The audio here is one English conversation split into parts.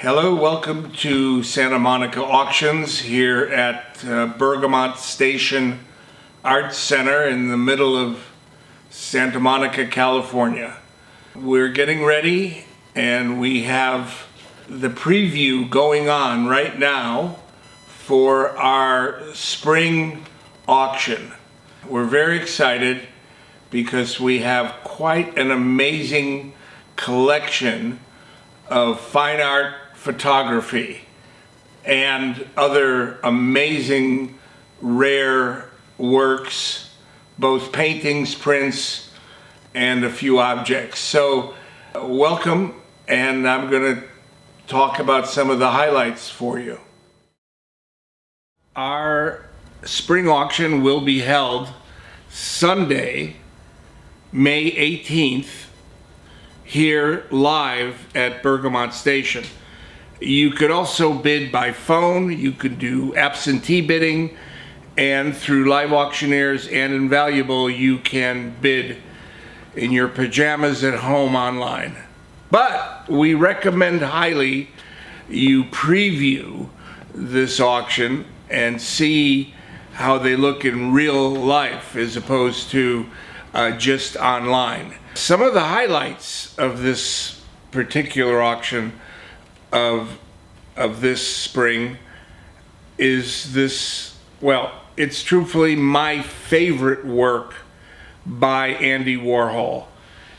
Hello, welcome to Santa Monica Auctions here at Berman Station Arts Center in the middle of Santa Monica, California. We're getting ready and we have the preview going on right now for our spring auction. We're very excited because we have quite an amazing collection of fine art photography and other amazing rare works, both paintings, prints, and a few objects. So welcome, and I'm going to talk about some of the highlights for you. Our spring auction will be held Sunday, May 18th, here live at Berman Station. You could also bid by phone, you could do absentee bidding, and through live auctioneers and Invaluable you can bid in your pajamas at home online. But we recommend highly you preview this auction and see how they look in real life as opposed to just online. Some of the highlights of this particular auction of this spring is this, well, it's truthfully my favorite work by Andy Warhol.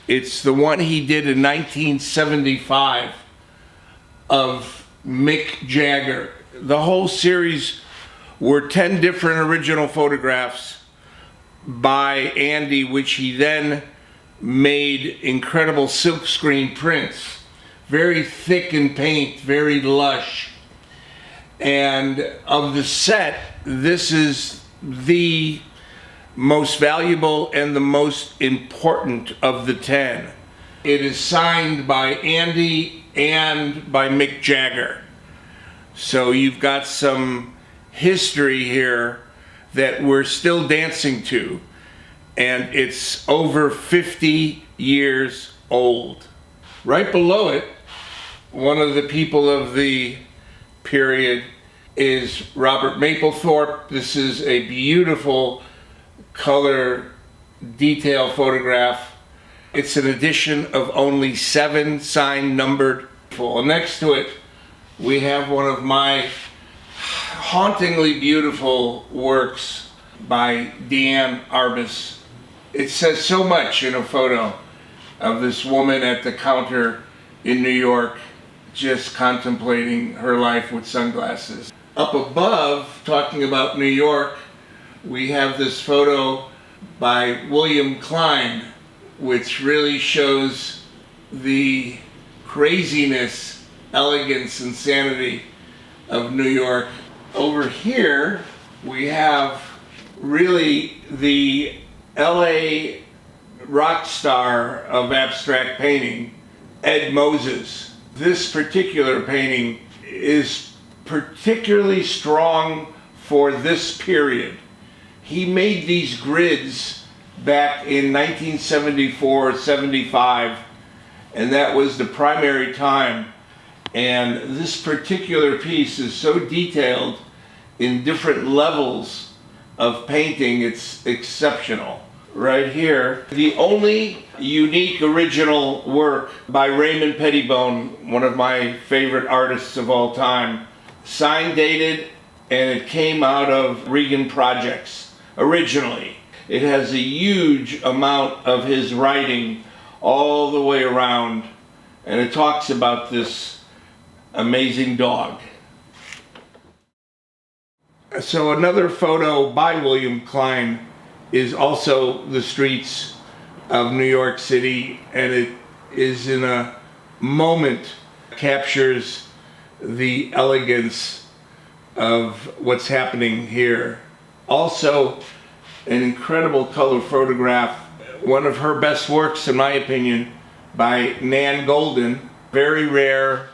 It's the one he did in 1975 of Mick Jagger. The whole series were 10 different original photographs by Andy, which he then made incredible silkscreen prints. Very thick in paint, very lush. And of the set, this is the most valuable and the most important of the 10. It is signed by Andy and by Mick Jagger. So you've got some history here that we're still dancing to, and it's over 50 years old. Right below it, one of the people of the period is Robert Mapplethorpe. This is a beautiful color detail photograph. It's an edition of only 7, signed, numbered. Next to it, we have one of my hauntingly beautiful works by Deanne Arbus. It says so much in a photo of this woman at the counter in New York, just contemplating her life with sunglasses. Up above, talking about New York, we have this photo by William Klein, which really shows the craziness, elegance, and sanity of New York. Over here, we have really the LA rock star of abstract painting, Ed Moses. This particular painting is particularly strong for this period. He made these grids back in 1974-75, and that was the primary time. And this particular piece is so detailed in different levels of painting, it's exceptional. Right here, the only unique original work by Raymond Pettibone, one of my favorite artists of all time, signed, dated, and it came out of Regan Projects originally. It has a huge amount of his writing all the way around, and it talks about this amazing dog. So another photo by William Klein is also the streets of New York City, and it is in a moment captures the elegance of what's happening here. Also, an incredible color photograph, one of her best works in my opinion, by Nan Goldin. Very rare,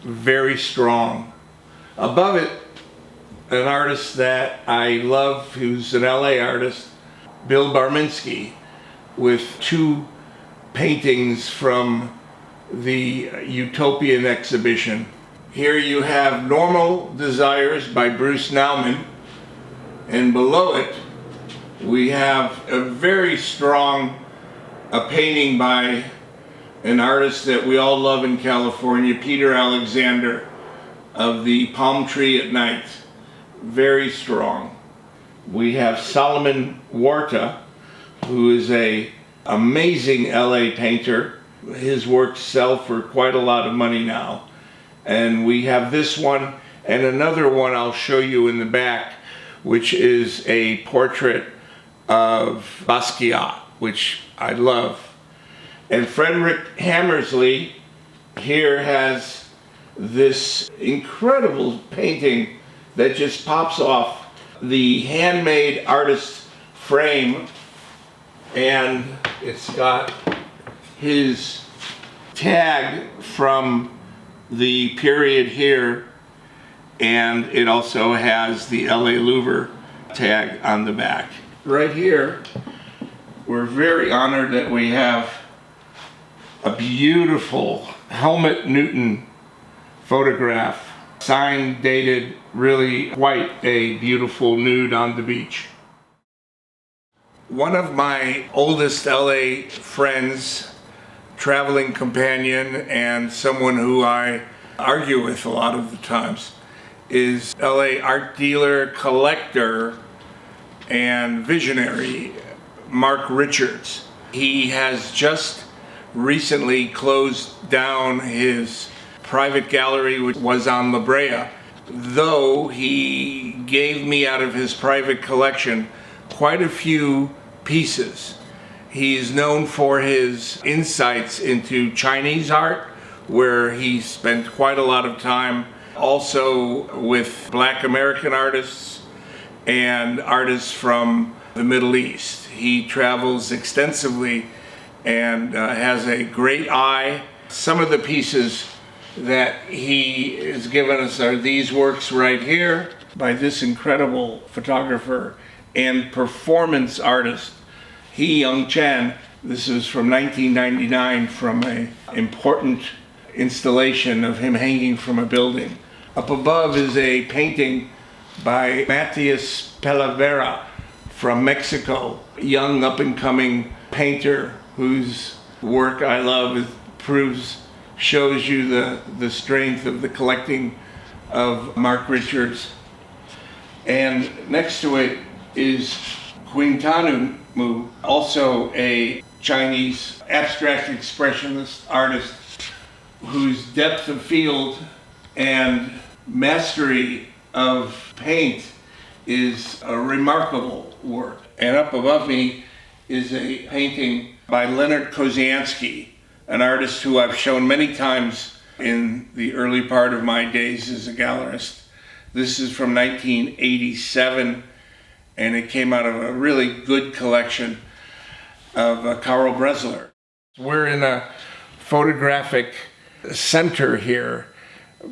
very strong. Above it, an artist that I love, who's an LA artist, Bill Barminski, with 2 paintings from the Utopian exhibition. Here you have Normal Desires by Bruce Nauman, and below it we have a very strong painting by an artist that we all love in California, Peter Alexander, of the Palm Tree at Night. Very strong. We have Solomon Warta, who is an amazing LA painter. His works sell for quite a lot of money now. And we have this one and another one I'll show you in the back, which is a portrait of Basquiat, which I love. And Frederick Hammersley here has this incredible painting that just pops off the handmade artist frame, and it's got his tag from the period here, and it also has the LA Louvre tag on the back. Right here, we're very honored that we have a beautiful Helmut Newton photograph, signed, dated, really quite a beautiful nude on the beach. One of my oldest LA friends, traveling companion, and someone who I argue with a lot of the times, is LA art dealer, collector, and visionary Mark Richards. He has just recently closed down his private gallery, which was on La Brea, though he gave me out of his private collection quite a few pieces. He's known for his insights into Chinese art, where he spent quite a lot of time also with Black American artists and artists from the Middle East. He travels extensively and has a great eye. Some of the pieces that he has given us are these works right here by this incredible photographer and performance artist, He Young Chan. This is from 1999 from an important installation of him hanging from a building. Up above is a painting by Matias Pelavera from Mexico, a young up-and-coming painter whose work I love. It shows you the strength of the collecting of Mark Richards. And next to it is Quintana Mu, also a Chinese abstract expressionist artist whose depth of field and mastery of paint is a remarkable work. And up above me is a painting by Leonard Koziansky, an artist who I've shown many times in the early part of my days as a gallerist. This is from 1987, and it came out of a really good collection of Karl Bresler. We're in a photographic center here.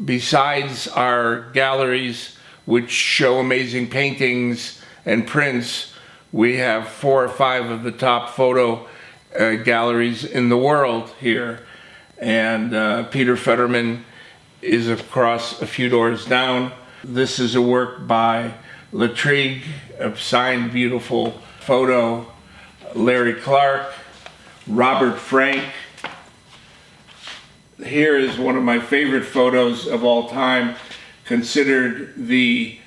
Besides our galleries, which show amazing paintings and prints, we have 4 or 5 of the top photo galleries in the world here. And Peter Fetterman is across a few doors down. This is a work by Latrigue, a signed beautiful photo. Larry Clark, Robert Frank. Here is one of my favorite photos of all time, considered the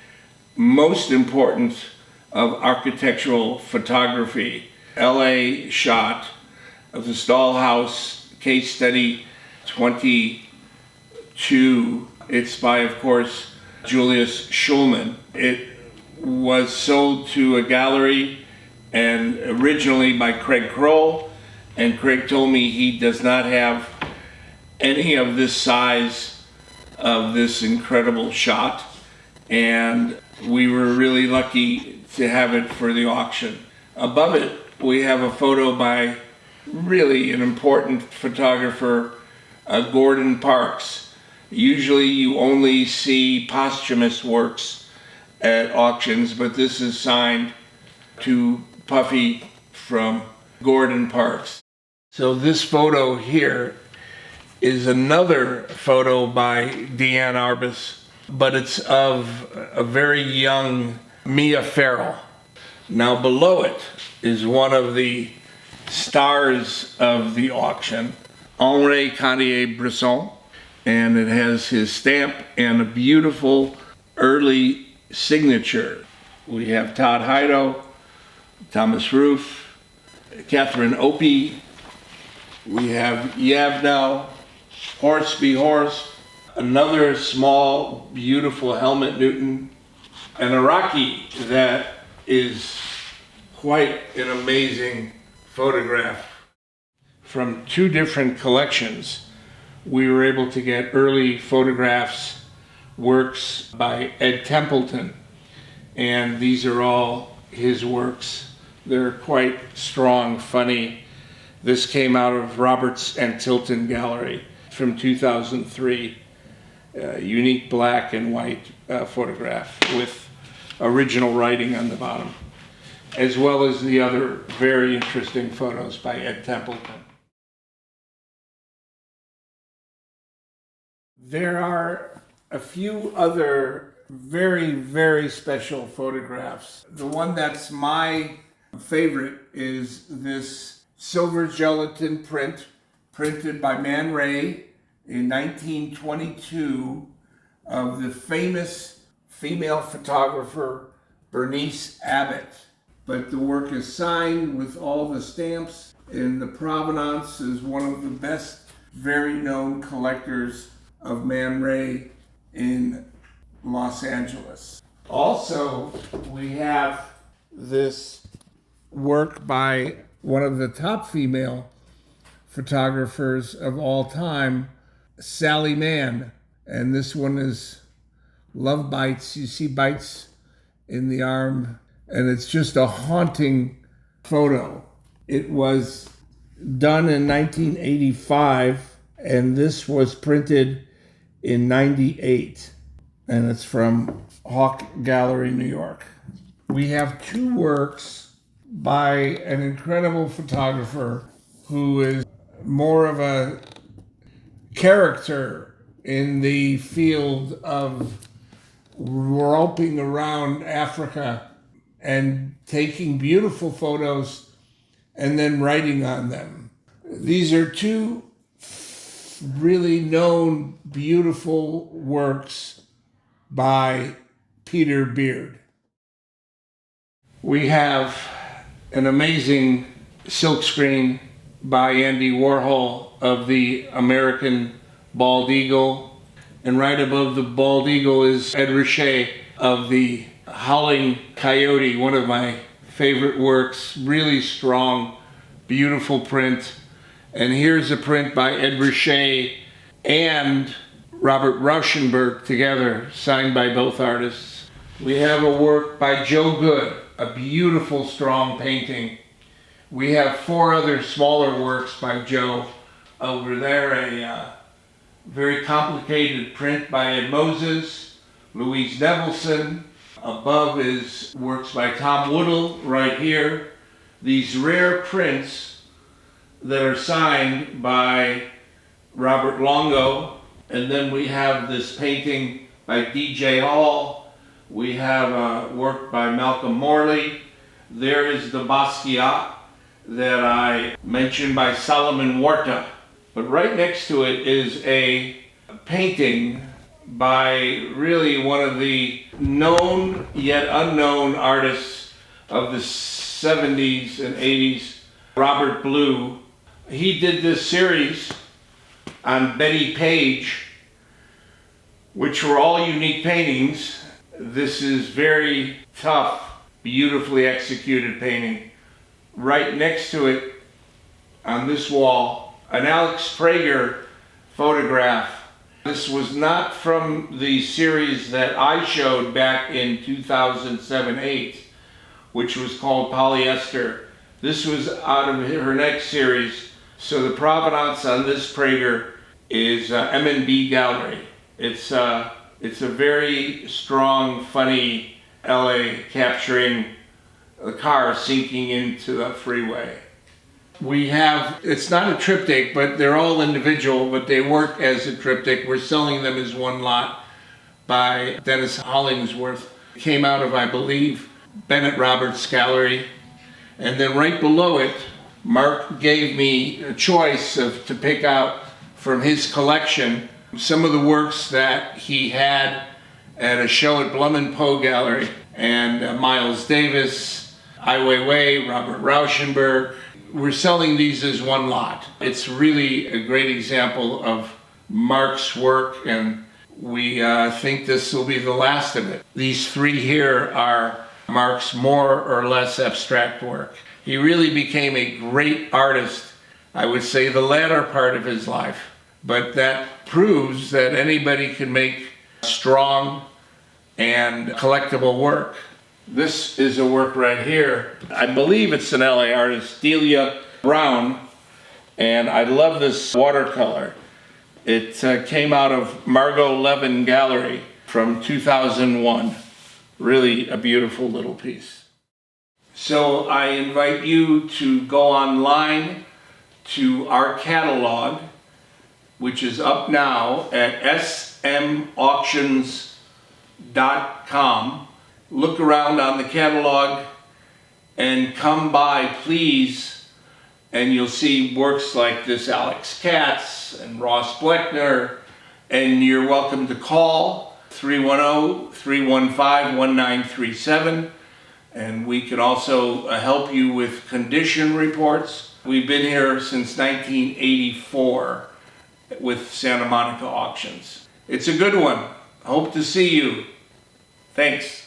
most important of architectural photography. LA shot of the Stahl House Case Study 22. It's by, of course, Julius Schulman. It was sold to a gallery and originally by Craig Kroll, and Craig told me he does not have any of this size of this incredible shot, and we were really lucky to have it for the auction. Above it, we have a photo by really an important photographer, Gordon Parks. Usually you only see posthumous works at auctions, but this is signed to Puffy from Gordon Parks. So this photo here is another photo by Deanne Arbus, but it's of a very young Mia Farrow. Now below it is one of the stars of the auction, Henri Cartier-Bresson, and it has his stamp and a beautiful early signature. We have Todd Heido, Thomas Roof, Catherine Opie, we have Yavnel, Horse Be Horse, another small, beautiful Helmut Newton, an Iraqi that is quite an amazing photograph. From two different collections, we were able to get early photographs, works by Ed Templeton, and these are all his works. They're quite strong, funny. This came out of Roberts and Tilton Gallery from 2003. Unique black and white photograph with original writing on the bottom, as well as the other very interesting photos by Ed Templeton. There are a few other very, very special photographs. The one that's my favorite is this silver gelatin print printed by Man Ray in 1922 of the famous female photographer Bernice Abbott. But the work is signed with all the stamps, and the provenance is one of the best, very known collectors of Man Ray in Los Angeles. Also, we have this work by one of the top female photographers of all time, Sally Mann. And this one is Love Bites. You see bites in the arm, and it's just a haunting photo. It was done in 1985, and this was printed in 98. And it's from Hawk Gallery, New York. We have two works by an incredible photographer who is more of a character in the field of roping around Africa and taking beautiful photos and then writing on them. These are two really known, beautiful works by Peter Beard. We have an amazing silkscreen by Andy Warhol of the American bald eagle. And right above the bald eagle is Ed Ruscha of the Howling Coyote, one of my favorite works, really strong, beautiful print. And here's a print by Ed Ruscha and Robert Rauschenberg together, signed by both artists. We have a work by Joe Good, a beautiful, strong painting. We have four other smaller works by Joe. Over there, a very complicated print by Ed Moses, Louise Nevelson. Above is works by Tom Woodall, right here. These rare prints that are signed by Robert Longo. And then we have this painting by D.J. Hall. We have a work by Malcolm Morley. There is the Basquiat that I mentioned by Solomon Huerta. But right next to it is a painting by really one of the known yet unknown artists of the 70s and 80s, Robert Blue. He did this series on Betty Page, which were all unique paintings. This is very tough, beautifully executed painting. Right next to it, on this wall, an Alex Prager photograph. This was not from the series that I showed back in 2007-8, which was called Polyester. This was out of her next series. So the provenance on this Prager is M&B Gallery. It's a very strong, funny LA capturing the car sinking into the freeway. We have, it's not a triptych, but they're all individual, but they work as a triptych. We're selling them as one lot by Dennis Hollingsworth. Came out of, I believe, Bennett Roberts Gallery. And then right below it, Mark gave me a choice to pick out from his collection some of the works that he had at a show at Blum and Poe Gallery. And Miles Davis, Ai Weiwei, Robert Rauschenberg. We're selling these as one lot. It's really a great example of Mark's work, and we think this will be the last of it. These three here are Mark's more or less abstract work. He really became a great artist, I would say the latter part of his life, but that proves that anybody can make strong and collectible work. This is a work right here. I believe it's an LA artist, Delia Brown, and I love this watercolor. It came out of Margot Levin Gallery from 2001. Really a beautiful little piece. So I invite you to go online to our catalog, which is up now at smauctions.com. Look around on the catalog and come by, please, and you'll see works like this Alex Katz and Ross Bleckner, and you're welcome to call 310-315-1937, and we can also help you with condition reports. We've been here since 1984 with Santa Monica Auctions. It's a good one. Hope to see you. Thanks.